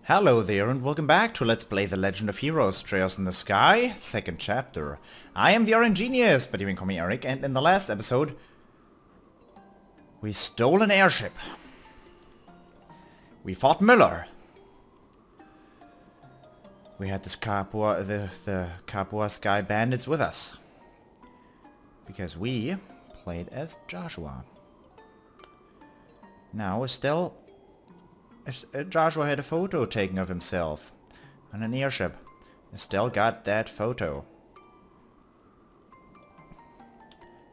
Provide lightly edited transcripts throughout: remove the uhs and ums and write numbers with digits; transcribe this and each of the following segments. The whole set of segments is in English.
Hello there and welcome back to Let's Play The Legend of Heroes Trails in the Sky, second chapter. I am the RNGenius, but you can call me Eric, and in the last episode we stole an airship. We fought Müller. We had this the Capua Sky Bandits with us. Because we played as Joshua. Now Joshua had a photo taken of himself on an airship. Estelle got that photo.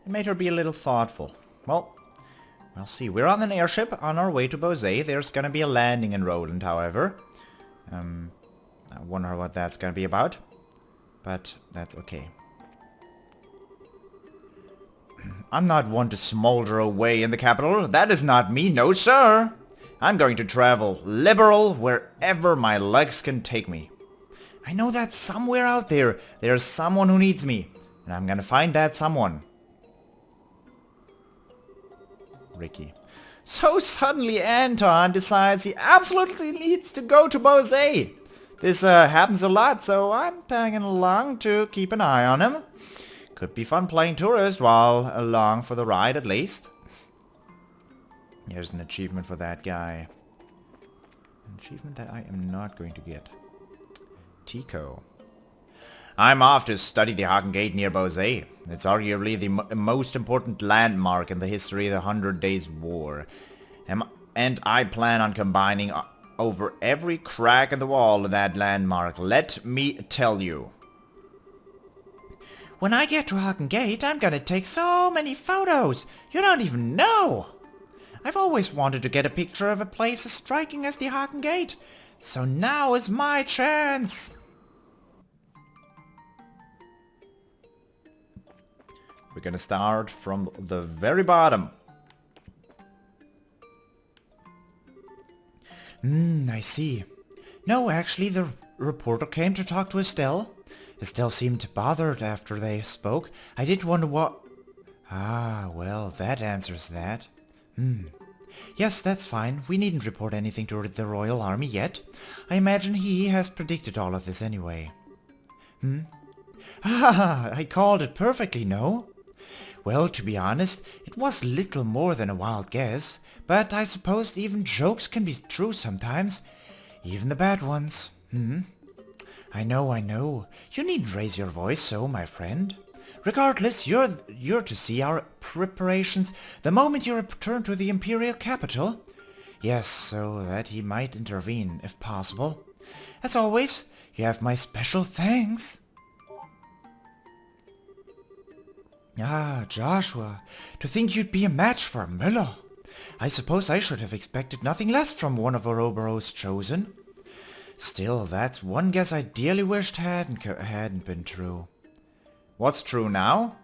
It made her be a little thoughtful. Well, we'll see. We're on an airship on our way to Bosé. There's gonna be a landing in Roland, however. I wonder what that's gonna be about. But that's okay. I'm not one to smolder away in the capital. That is not me, no sir! I'm going to travel liberal wherever my legs can take me. I know that somewhere out there, there's someone who needs me. And I'm gonna find that someone. Ricky. So suddenly Anton decides he absolutely needs to go to Bosé. This happens a lot, so I'm tagging along to keep an eye on him. Could be fun playing tourist while along for the ride at least. Here's an achievement for that guy. An achievement that I am not going to get. Tico. I'm off to study the Hagen Gate near Bosé. It's arguably the most important landmark in the history of the 100 Days War. And I plan on combining over every crack in the wall of that landmark. Let me tell you. When I get to Hagen Gate, I'm gonna take so many photos. You don't even know. I've always wanted to get a picture of a place as striking as the Hagen Gate. So now is my chance. We're gonna start from the very bottom. I see. No, actually, the reporter came to talk to Estelle. Estelle seemed bothered after they spoke. I did wonder what... Ah, well, that answers that. Yes, that's fine. We needn't report anything to the Royal Army yet. I imagine he has predicted all of this anyway. Ah, I called it perfectly, no? Well, to be honest, it was little more than a wild guess, but I suppose even jokes can be true sometimes. Even the bad ones. I know. You needn't raise your voice so, my friend. Regardless, you're to see our preparations the moment you return to the Imperial capital. Yes, so that he might intervene, if possible. As always, you have my special thanks. Ah, Joshua, to think you'd be a match for Müller. I suppose I should have expected nothing less from one of Ouroboros chosen. Still, that's one guess I dearly wished hadn't been true. What's true now?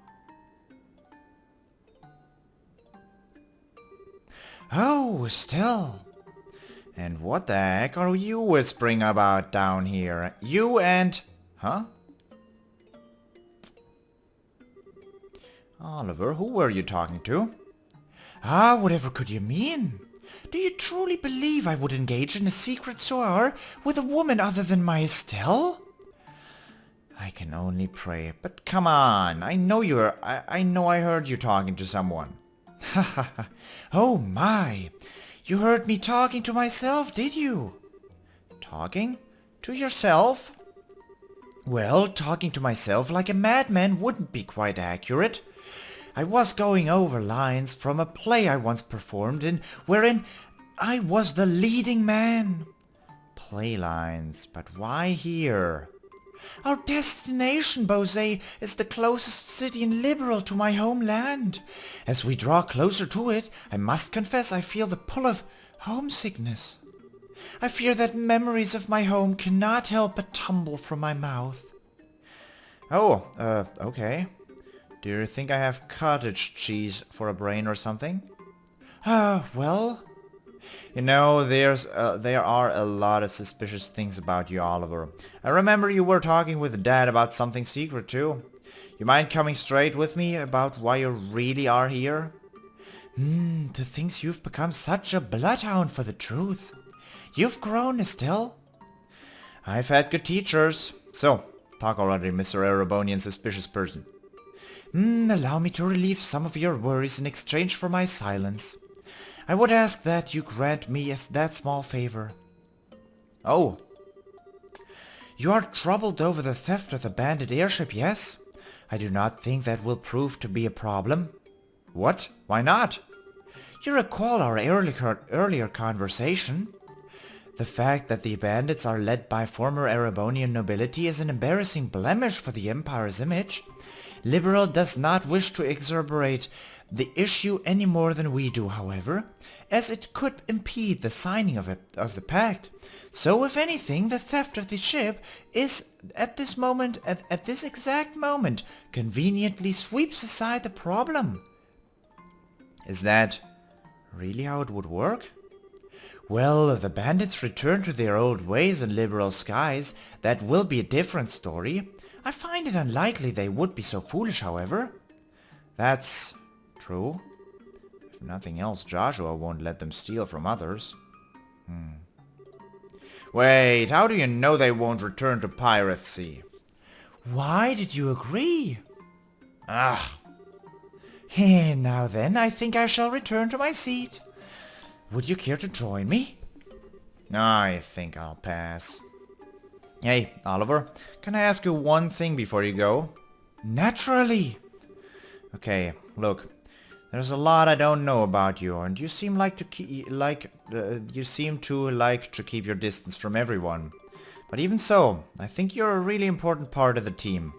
Oh, Estelle. And what the heck are you whispering about down here? You and... Huh? Oliver, who were you talking to? Ah, whatever could you mean? Do you truly believe I would engage in a secret soir with a woman other than my Estelle? I can only pray, but come on, I know I heard you talking to someone. Ha ha ha. Oh my, you heard me talking to myself, did you? Talking? To yourself? Well, talking to myself like a madman wouldn't be quite accurate. I was going over lines from a play I once performed in, wherein I was the leading man. Play lines, but why here? Our destination, Bosé, is the closest city in Liberl to my homeland. As we draw closer to it, I must confess I feel the pull of homesickness. I fear that memories of my home cannot help but tumble from my mouth. Oh, okay. Do you think I have cottage cheese for a brain or something? Well... You know, there are a lot of suspicious things about you, Oliver. I remember you were talking with Dad about something secret, too. You mind coming straight with me about why you really are here? To think you've become such a bloodhound for the truth. You've grown, Estelle. I've had good teachers. So, talk already, Mr. Erebonian suspicious person. Allow me to relieve some of your worries in exchange for my silence. I would ask that you grant me that small favor. Oh. You are troubled over the theft of the bandit airship, yes? I do not think that will prove to be a problem. What? Why not? You recall our earlier conversation? The fact that the bandits are led by former Erebonian nobility is an embarrassing blemish for the Empire's image. Liberl does not wish to exacerbate the issue any more than we do, however, as it could impede the signing of the pact. So, if anything, the theft of the ship is, at this exact moment, conveniently sweeps aside the problem. Is that really how it would work? Well, if the bandits return to their old ways in liberal skies, that will be a different story. I find it unlikely they would be so foolish, however. That's true. If nothing else, Joshua won't let them steal from others. Wait, how do you know they won't return to piracy? Why did you agree? Now then, I think I shall return to my seat. Would you care to join me? I think I'll pass. Hey, Oliver, can I ask you one thing before you go? Naturally. Okay, look, there's a lot I don't know about you, and you seem to like to keep your distance from everyone. But even so, I think you're a really important part of the team.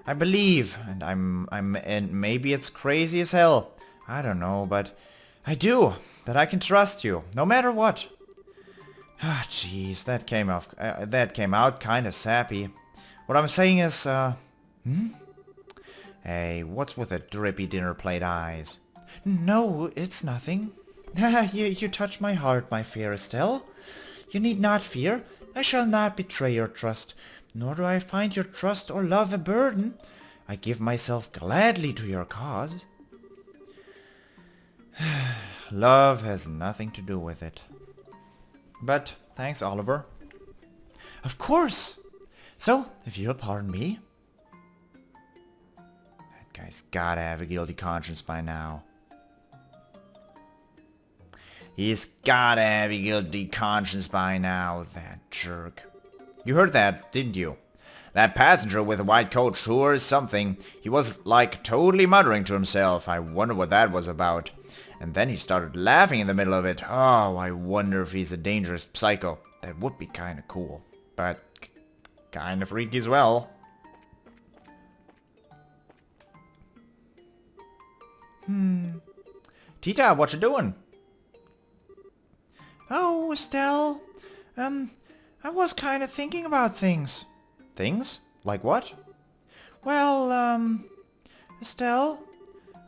I believe, and maybe it's crazy as hell, I don't know, but I do, that I can trust you, no matter what. Jeez, that came out kind of sappy. What I'm saying is, Hey, what's with the drippy dinner plate eyes? No, it's nothing. You touch my heart, my fair Estelle. You need not fear. I shall not betray your trust, nor do I find your trust or love a burden. I give myself gladly to your cause. Love has nothing to do with it. But thanks, Oliver. Of course. So, if you'll pardon me. That guy's gotta have a guilty conscience by now. He's gotta have a guilty conscience by now, that jerk. You heard that, didn't you? That passenger with the white coat sure is something. He was like totally muttering to himself. I wonder what that was about. And then he started laughing in the middle of it. Oh, I wonder if he's a dangerous psycho. That would be kind of cool. But kind of freaky as well. Tita, what you doing? Oh, Estelle. I was kind of thinking about things. Things? Like what? Well, Estelle,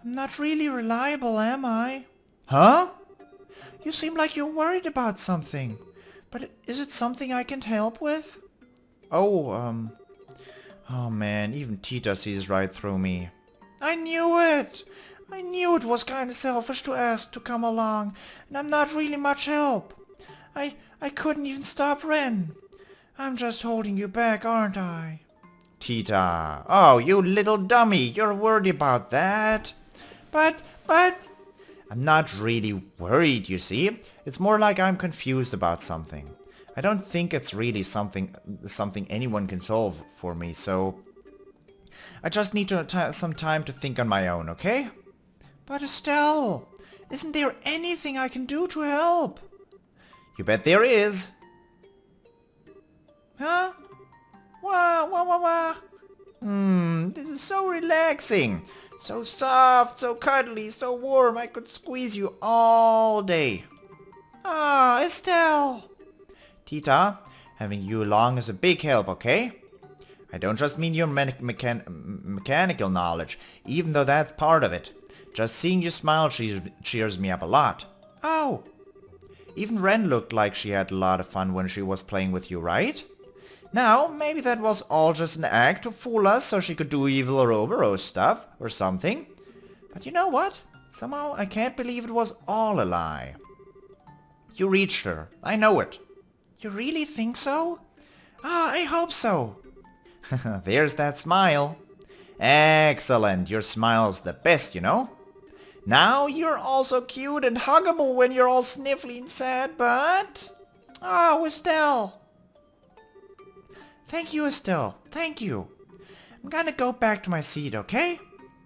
I'm not really reliable, am I? Huh? You seem like you're worried about something. But is it something I can help with? Oh, oh man, even Tita sees right through me. I knew it! I knew it was kind of selfish to ask to come along, and I'm not really much help. I couldn't even stop Ren. I'm just holding you back, aren't I? Tita, oh, you little dummy, you're worried about that. But... I'm not really worried, you see. It's more like I'm confused about something. I don't think it's really something anyone can solve for me, so... I just need some time to think on my own, okay? But Estelle, isn't there anything I can do to help? You bet there is. Huh? Wah. This is so relaxing. So soft, so cuddly, so warm. I could squeeze you all day. Ah, Estelle. Tita, having you along is a big help, okay? I don't just mean your mechanical knowledge, even though that's part of it. Just seeing you smile cheers me up a lot. Oh. Even Ren looked like she had a lot of fun when she was playing with you, right? Now, maybe that was all just an act to fool us so she could do evil Ouroboros stuff or something. But you know what? Somehow I can't believe it was all a lie. You reached her. I know it. You really think so? Ah, I hope so. There's that smile. Excellent, your smile's the best, you know. Now you're also cute and huggable when you're all sniffly and sad, but... Oh, Estelle. Thank you, Estelle. Thank you. I'm gonna go back to my seat, okay?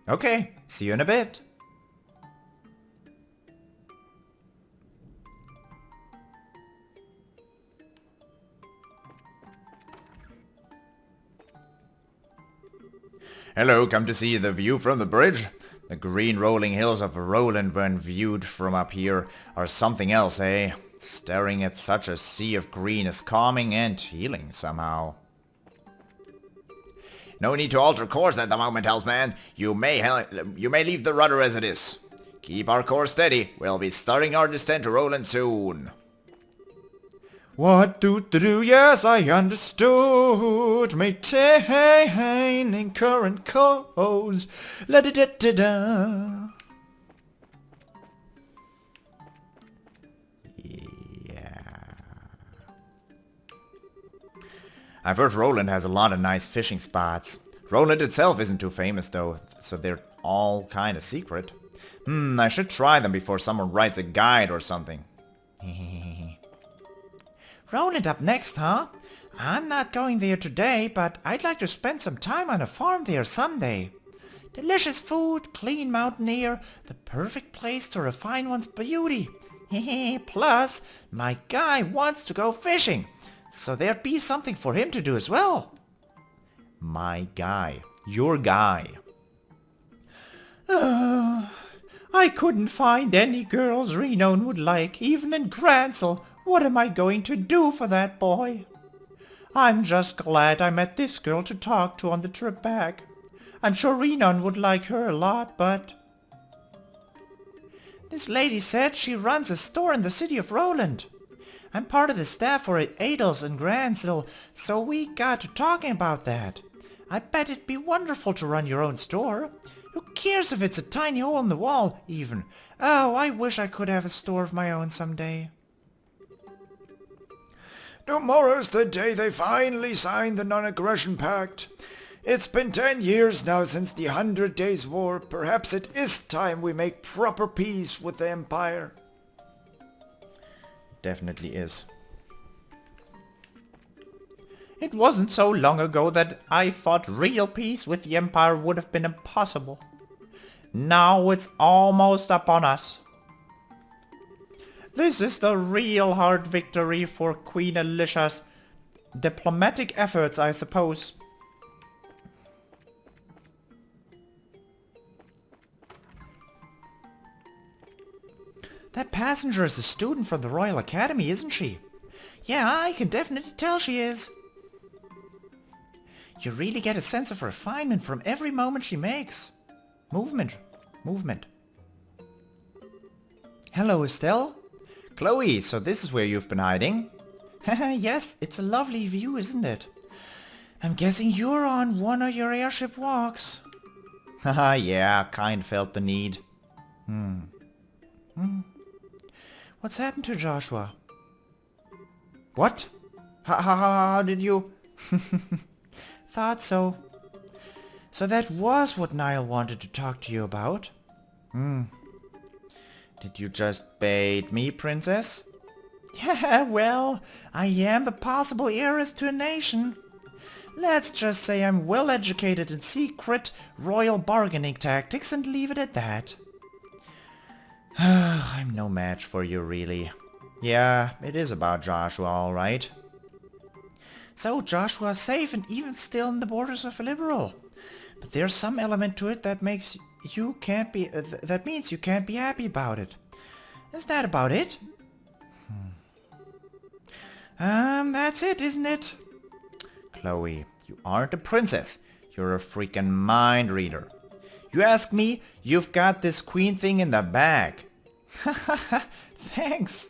Okay, see you in a bit. Hello, come to see the view from the bridge? The green rolling hills of Roland when viewed from up here are something else, eh? Staring at such a sea of green is calming and healing somehow. No need to alter course at the moment, Hellsman. You may leave the rudder as it is. Keep our course steady. We'll be starting our descent to Roland soon. What do, yes, I understood. Maintaining current course. La-da-da-da-da. I've heard Roland has a lot of nice fishing spots. Roland itself isn't too famous though, so they're all kind of secret. I should try them before someone writes a guide or something. Roland up next, huh? I'm not going there today, but I'd like to spend some time on a farm there someday. Delicious food, clean mountain air, the perfect place to refine one's beauty. Plus, my guy wants to go fishing. So there'd be something for him to do as well. My guy. Your guy. I couldn't find any girls Renown would like, even in Gransel. What am I going to do for that boy? I'm just glad I met this girl to talk to on the trip back. I'm sure Renown would like her a lot, but... This lady said she runs a store in the city of Roland. I'm part of the staff for Adels and Gransel, so we got to talking about that. I bet it'd be wonderful to run your own store. Who cares if it's a tiny hole in the wall, even? Oh, I wish I could have a store of my own someday. Tomorrow's the day they finally signed the non-aggression pact. It's been 10 years now since the 100 Days War. Perhaps it is time we make proper peace with the Empire. Definitely is. It wasn't so long ago that I thought real peace with the Empire would have been impossible. Now it's almost upon us. This is the real hard victory for Queen Alicia's diplomatic efforts, I suppose. That passenger is a student from the Royal Academy, isn't she? Yeah, I can definitely tell she is. You really get a sense of refinement from every moment she makes. Movement. Hello, Estelle. Chloe, so this is where you've been hiding? Yes, it's a lovely view, isn't it? I'm guessing you're on one of your airship walks. Haha, yeah, kind felt the need. What's happened to Joshua? What? How did you... Thought so. So that was what Niall wanted to talk to you about? Did you just bait me, princess? Yeah, well, I am the possible heiress to a nation. Let's just say I'm well educated in secret royal bargaining tactics and leave it at that. I'm no match for you, really. Yeah, it is about Joshua, all right. So Joshua's safe and even still in the borders of Liberl. But there's some element to it that makes you can't be... that means you can't be happy about it. Is that about it? That's it, isn't it? Chloe, you aren't a princess. You're a freaking mind reader. You ask me, you've got this queen thing in the bag. Thanks.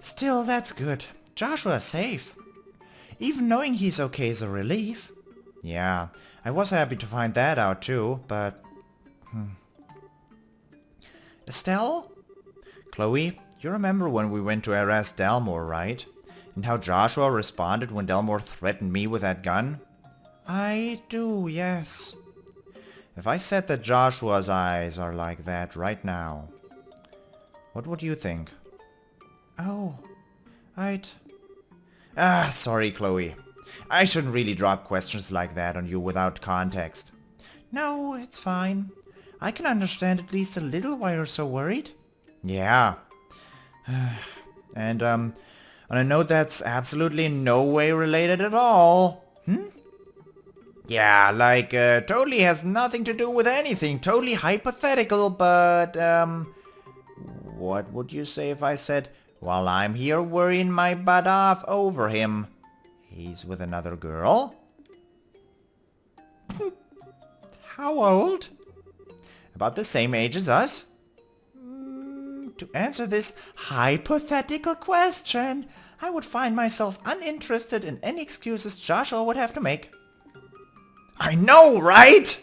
Still, that's good. Joshua's safe. Even knowing he's okay is a relief. Yeah, I was happy to find that out too, but... Estelle? Chloe, you remember when we went to Eras Dalmor, right? And how Joshua responded when Delmore threatened me with that gun? I do, yes. If I said that Joshua's eyes are like that right now, what would you think? Oh, sorry, Chloe. I shouldn't really drop questions like that on you without context. No, it's fine. I can understand at least a little why you're so worried. Yeah. And, on a note that's absolutely no way related at all. Yeah, like, totally has nothing to do with anything. Totally hypothetical, but, what would you say if I said, while I'm here worrying my butt off over him, he's with another girl? How old? About the same age as us. To answer this hypothetical question, I would find myself uninterested in any excuses Joshua would have to make. I know, right?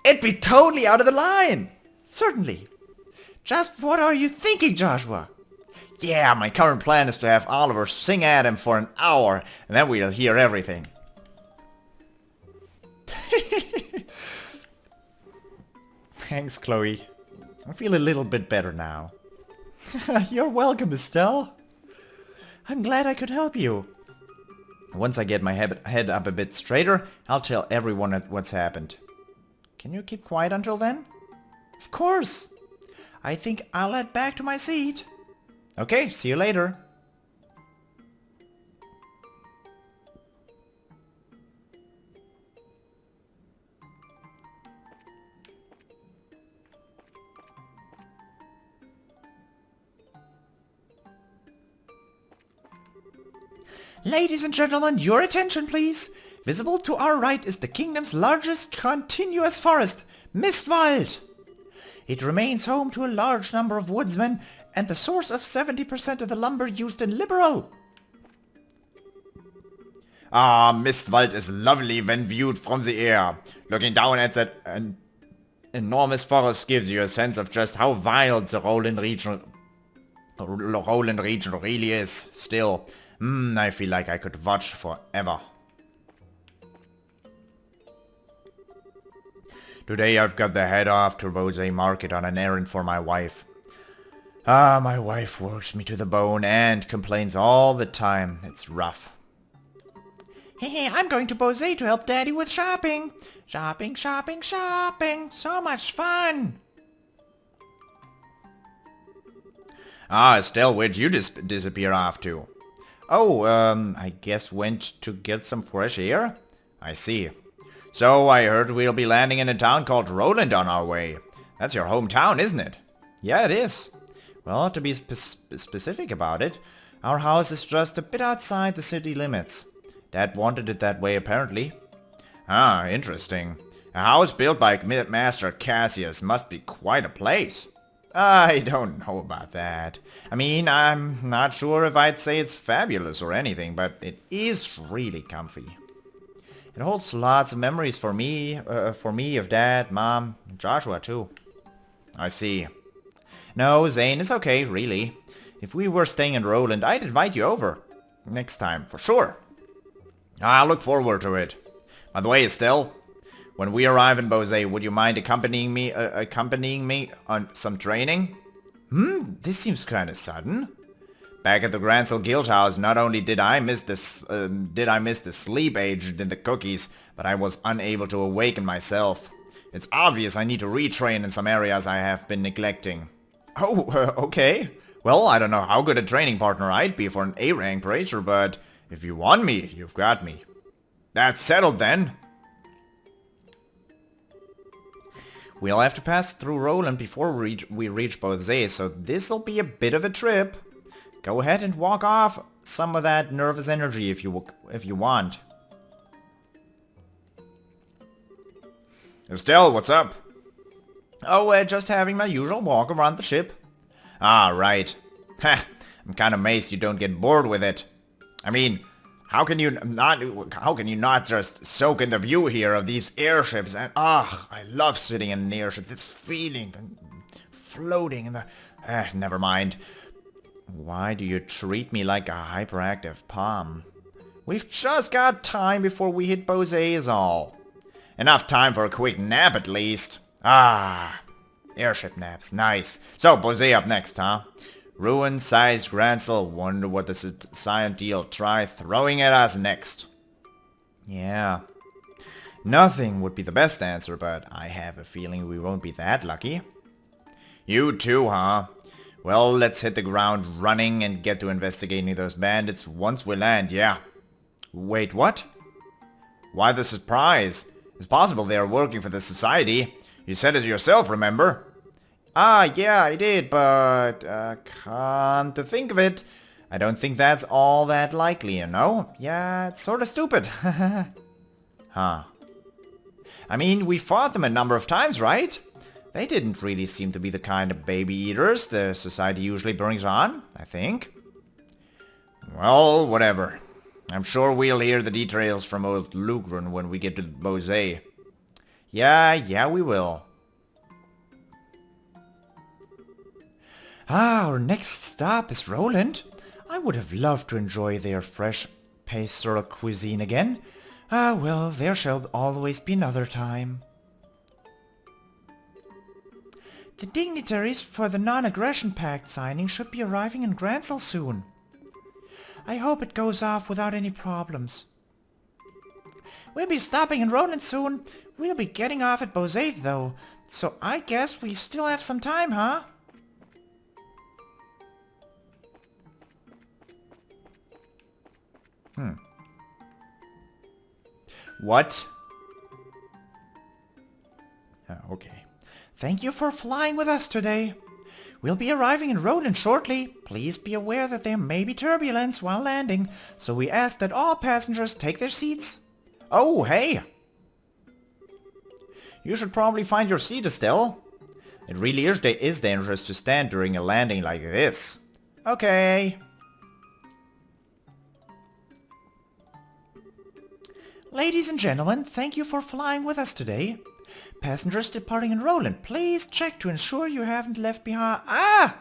It'd be totally out of the line. Certainly. Just what are you thinking, Joshua? Yeah, my current plan is to have Oliver sing at him for an hour, and then we'll hear everything. Thanks, Chloe. I feel a little bit better now. You're welcome, Estelle. I'm glad I could help you. Once I get my head up a bit straighter, I'll tell everyone what's happened. Can you keep quiet until then? Of course. I think I'll head back to my seat. Okay, see you later. Ladies and gentlemen, your attention please. Visible to our right is the kingdom's largest continuous forest, Mistwald. It remains home to a large number of woodsmen and the source of 70% of the lumber used in Liberl. Mistwald is lovely when viewed from the air. Looking down at that enormous forest gives you a sense of just how wild the Roland region really is. Still, I feel like I could watch forever. Today I've got to head off to Rose Market on an errand for my wife. My wife works me to the bone and complains all the time. It's rough. Hey, I'm going to Bose to help Daddy with shopping. Shopping, shopping, shopping. So much fun. Estelle, where'd you disappear off to? Oh, I guess went to get some fresh air? I see. So I heard we'll be landing in a town called Roland on our way. That's your hometown, isn't it? Yeah, it is. Well, to be specific about it, our house is just a bit outside the city limits. Dad wanted it that way, apparently. Interesting. A house built by Master Cassius must be quite a place. I don't know about that. I mean, I'm not sure if I'd say it's fabulous or anything, but it is really comfy. It holds lots of memories for me of Dad, Mom, and Joshua too. I see. No, Zane, it's okay, really. If we were staying in Roland, I'd invite you over. Next time, for sure. I'll look forward to it. By the way, Estelle, when we arrive in Bose, would you mind accompanying me on some training? This seems kind of sudden. Back at the Gransel Guild House, not only did I miss the sleep agent in the cookies, but I was unable to awaken myself. It's obvious I need to retrain in some areas I have been neglecting. Oh, okay. Well, I don't know how good a training partner I'd be for an A-rank racer, but if you want me, you've got me. That's settled then. We'll have to pass through Roland before we reach Bose, so this'll be a bit of a trip. Go ahead and walk off some of that nervous energy if you want. Estelle, what's up? Oh, just having my usual walk around the ship. Right. Ha! I'm kinda amazed you don't get bored with it. I mean, how can you not just soak in the view here of these airships? And I love sitting in an airship. This feeling and floating in the... never mind. Why do you treat me like a hyperactive palm? We've just got time before we hit Bose is all. Enough time for a quick nap at least. Ah, airship naps, nice. So, Bose up next, huh? Ruin-sized Grancel, wonder what the Scientile try throwing at us next. Yeah. Nothing would be the best answer, but I have a feeling we won't be that lucky. You too, huh? Well, let's hit the ground running and get to investigating those bandits once we land, yeah. Wait, what? Why the surprise? It's possible they are working for the society. You said it yourself, remember? Ah, yeah, I did, but, come to think of it, I don't think that's all that likely, you know? Yeah, it's sorta stupid. Huh. I mean, we fought them a number of times, right? They didn't really seem to be the kind of baby eaters the society usually brings on, I think. Well, whatever. I'm sure we'll hear the details from old Lugrun when we get to Bose. Yeah, we will. Ah, our next stop is Roland. I would have loved to enjoy their fresh pastoral cuisine again. Ah, well, there shall always be another time. The dignitaries for the non-aggression pact signing should be arriving in Grancel soon. I hope it goes off without any problems. We'll be stopping in Roland soon. We'll be getting off at Bose though, so I guess we still have some time, huh? What? Oh, okay. Thank you for flying with us today. We'll be arriving in Roland shortly. Please be aware that there may be turbulence while landing, so we ask that all passengers take their seats. Oh, hey! You should probably find your seat, Estelle. It really is dangerous to stand during a landing like this. Okay. Ladies and gentlemen, thank you for flying with us today. Passengers departing in Roland, please check to ensure you haven't left behind... Ah!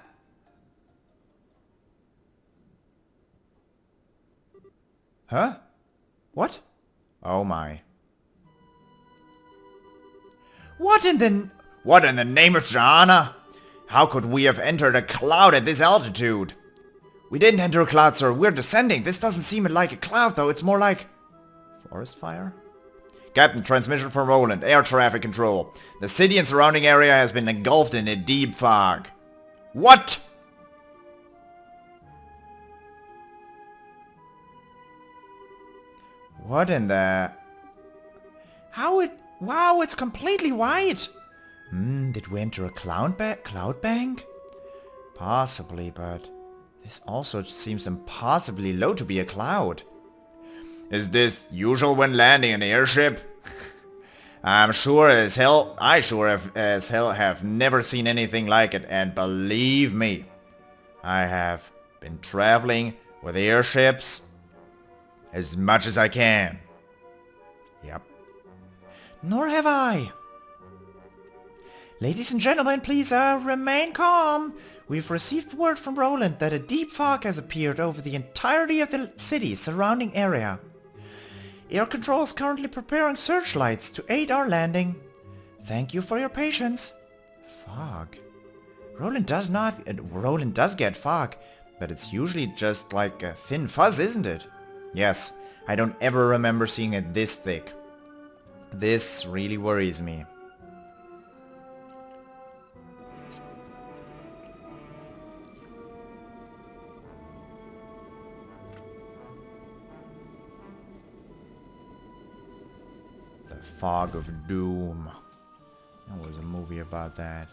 Huh? What? Oh my. What in the name of Jana? How could we have entered a cloud at this altitude? We didn't enter a cloud, sir. We're descending. This doesn't seem like a cloud, though. It's more like... forest fire? Captain, transmission from Roland. Air traffic control. The city and surrounding area has been engulfed in a deep fog. What? What in the... Wow, it's completely white. Did we enter a cloud bank? Possibly, but this also seems impossibly low to be a cloud. Is this usual when landing an airship? I sure as hell have never seen anything like it, and believe me, I have been traveling with airships as much as I can. Yep. Nor have I. Ladies and gentlemen, please remain calm. We've received word from Roland that a deep fog has appeared over the entirety of the city surrounding area. Air Control is currently preparing searchlights to aid our landing. Thank you for your patience. Fog. Roland does get fog, but it's usually just like a thin fuzz, isn't it? Yes, I don't ever remember seeing it this thick. This really worries me. Fog of Doom. There was a movie about that.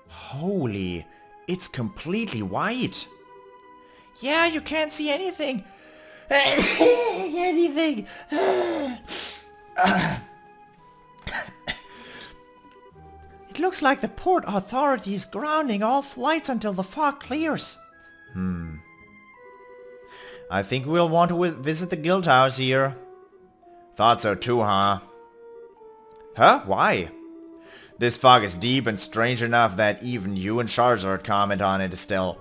Holy, it's completely white. Yeah, you can't see anything. Anything. It looks like the port authority is grounding all flights until the fog clears. I think we'll want to visit the guild house here. Thought so too, huh? Huh? Why? This fog is deep and strange enough that even you and Charizard comment on it, Estelle.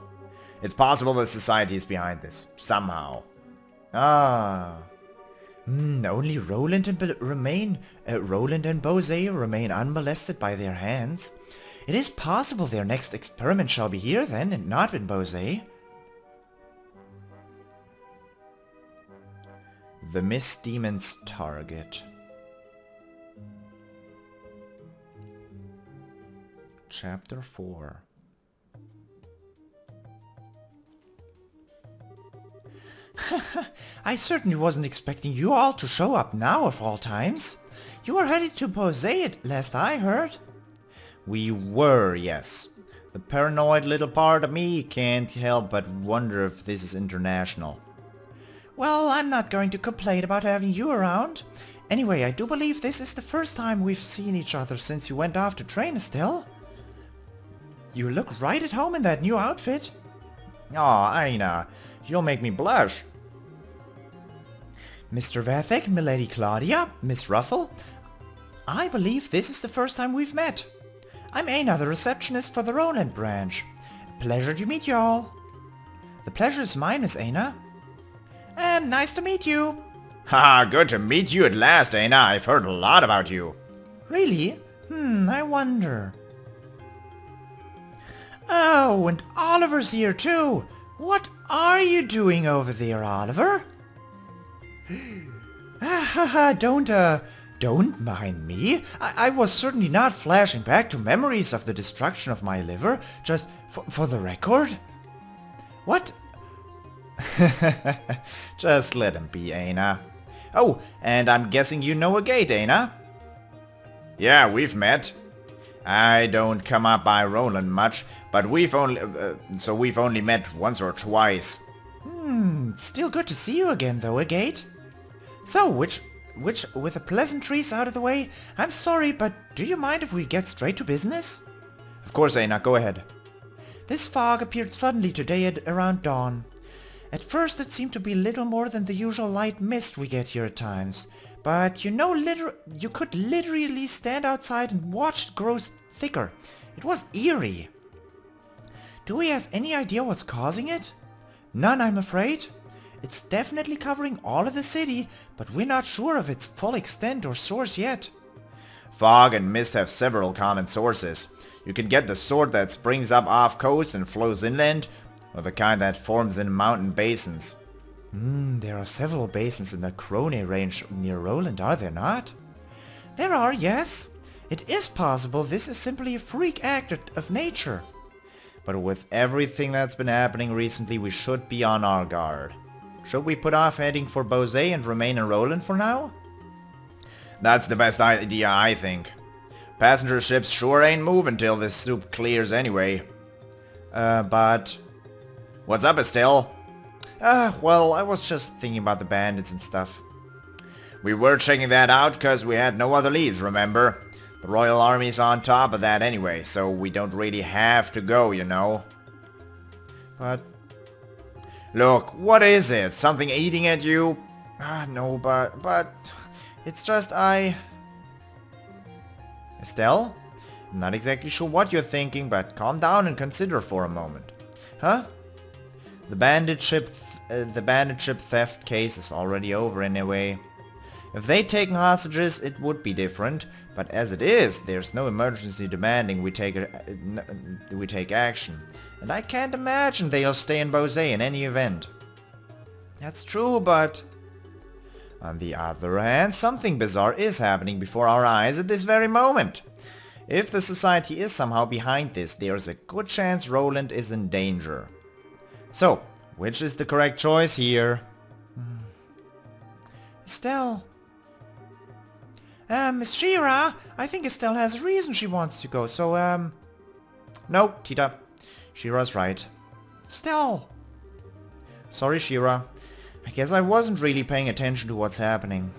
It's possible the society is behind this. Somehow. Ah. Only Roland and Bose remain unmolested by their hands. It is possible their next experiment shall be here then, and not in Bose. The Mist Demon's target. Chapter 4. I certainly wasn't expecting you all to show up now of all times. You were headed to Bose at last I heard. We were, yes. The paranoid little part of me can't help but wonder if this is international. Well, I'm not going to complain about having you around. Anyway, I do believe this is the first time we've seen each other since you went off to train, Estelle. You look right at home in that new outfit. Aw, Aina, you'll make me blush. Mr. Vathek, Milady Claudia, Miss Russell, I believe this is the first time we've met. I'm Aina, the receptionist for the Roland branch. Pleasure to meet you all. The pleasure is mine, Miss Aina. Nice to meet you. Haha, good to meet you at last, Aina. I've heard a lot about you. Really? I wonder. Oh, and Oliver's here too. What are you doing over there, Oliver? Don't mind me. I was certainly not flashing back to memories of the destruction of my liver, just for the record. What? Just let him be, Aina. Oh, and I'm guessing you know a gate, Aina? Yeah, we've met. I don't come up by Roland much, but we've only met once or twice. Still good to see you again, though, Agate. So, which, with the pleasantries out of the way, I'm sorry, but do you mind if we get straight to business? Of course, Aina, go ahead. This fog appeared suddenly today at around dawn. At first it seemed to be little more than the usual light mist we get here at times. But you could literally stand outside and watch it grow thicker. It was eerie. Do we have any idea what's causing it? None, I'm afraid. It's definitely covering all of the city, but we're not sure of its full extent or source yet. Fog and mist have several common sources. You can get the sort that springs up off coast and flows inland, or the kind that forms in mountain basins. There are several basins in the Crone range near Roland, are there not? There are, yes. It is possible this is simply a freak act of nature. But with everything that's been happening recently, we should be on our guard. Should we put off heading for Bose and remain in Roland for now? That's the best idea, I think. Passenger ships sure ain't moving till this soup clears anyway. But... What's up, Estelle? Well, I was just thinking about the bandits and stuff. We were checking that out because we had no other leads, remember? The Royal Army's on top of that anyway, so we don't really have to go, you know. But... Look, what is it? Something eating at you? No, but... It's just Estelle? I'm not exactly sure what you're thinking, but calm down and consider for a moment. Huh? The bandit ship theft case is already over anyway. If they'd taken hostages, it would be different, but as it is, there's no emergency demanding we take action. And I can't imagine they'll stay in Bose in any event. That's true, but... On the other hand, something bizarre is happening before our eyes at this very moment. If the society is somehow behind this, there's a good chance Roland is in danger. So, which is the correct choice here? Estelle. Miss Shira, I think Estelle has a reason she wants to go, so, No, Tita. Shira's right. Estelle. Sorry, Shira. I guess I wasn't really paying attention to what's happening.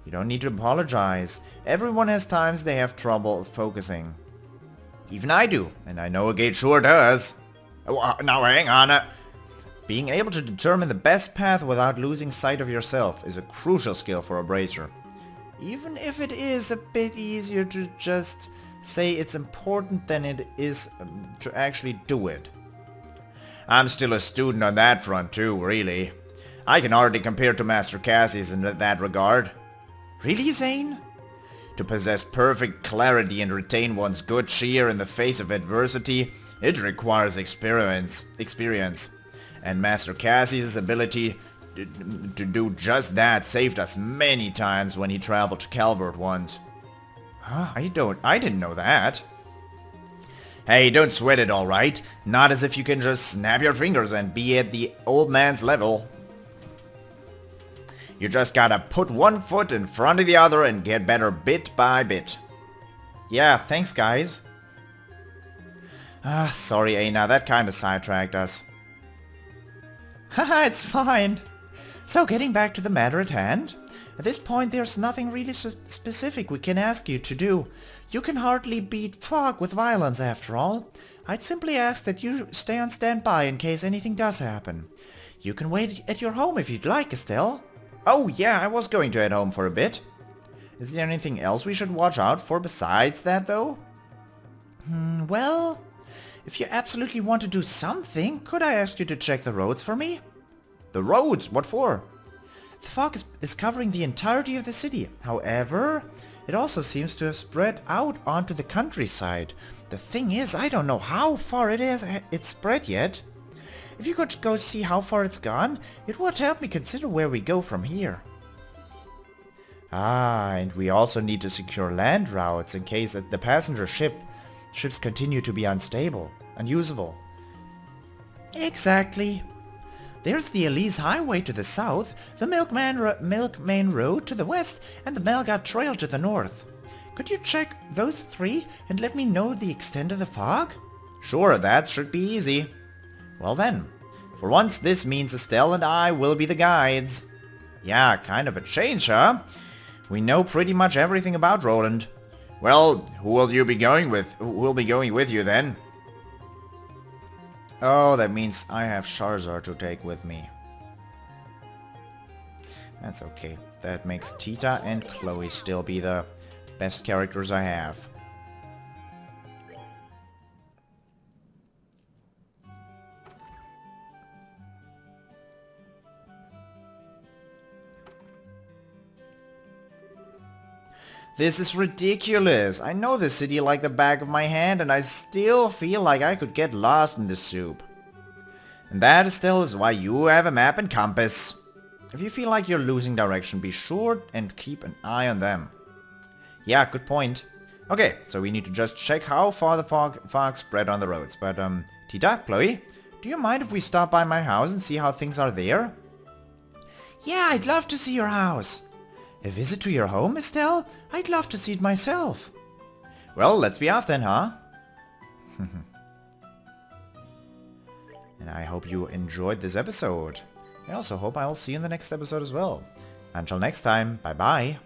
You don't need to apologize. Everyone has times they have trouble focusing. Even I do, and I know Agate sure does. Oh, now hang on. Being able to determine the best path without losing sight of yourself is a crucial skill for a bracer. Even if it is a bit easier to just say it's important than it is to actually do it. I'm still a student on that front too, really. I can hardly compare to Master Cassius in that regard. Really, Zane? To possess perfect clarity and retain one's good cheer in the face of adversity, it requires experience. And Master Cassius' ability to do just that saved us many times when he traveled to Calvert once. Huh, I didn't know that. Hey, don't sweat it, alright? Not as if you can just snap your fingers and be at the old man's level. You just gotta put one foot in front of the other and get better bit by bit. Yeah, thanks guys. Sorry Aina, that kinda sidetracked us. Haha, it's fine. So getting back to the matter at hand. At this point there's nothing really specific we can ask you to do. You can hardly beat Fog with violence after all. I'd simply ask that you stay on standby in case anything does happen. You can wait at your home if you'd like, Estelle. Oh yeah, I was going to head home for a bit. Is there anything else we should watch out for besides that though? Well, if you absolutely want to do something, could I ask you to check the roads for me? The roads? What for? The fog is covering the entirety of the city. However, it also seems to have spread out onto the countryside. The thing is, I don't know how far it's spread yet. If you could go see how far it's gone, it would help me consider where we go from here. And we also need to secure land routes in case the passenger ships continue to be unstable, unusable. Exactly. There's the Elise Highway to the south, the Milkmain Road to the west, and the Melgat Trail to the north. Could you check those three and let me know the extent of the fog? Sure, that should be easy. Well then, for once this means Estelle and I will be the guides. Yeah, kind of a change, huh? We know pretty much everything about Roland. Well, who will you be going with? Who will be going with you then? Oh, that means I have Charizard to take with me. That's okay. That makes Tita and TloH still be the best characters I have. This is ridiculous. I know the city like the back of my hand and I still feel like I could get lost in the soup. And that, Estelle, is why you have a map and compass. If you feel like you're losing direction, be sure and keep an eye on them. Yeah, good point. Okay, so we need to just check how far the fog spread on the roads. But, Tita, TloH, do you mind if we stop by my house and see how things are there? Yeah, I'd love to see your house. A visit to your home, Estelle? I'd love to see it myself. Well, let's be off then, huh? And I hope you enjoyed this episode. I also hope I'll see you in the next episode as well. Until next time, bye-bye.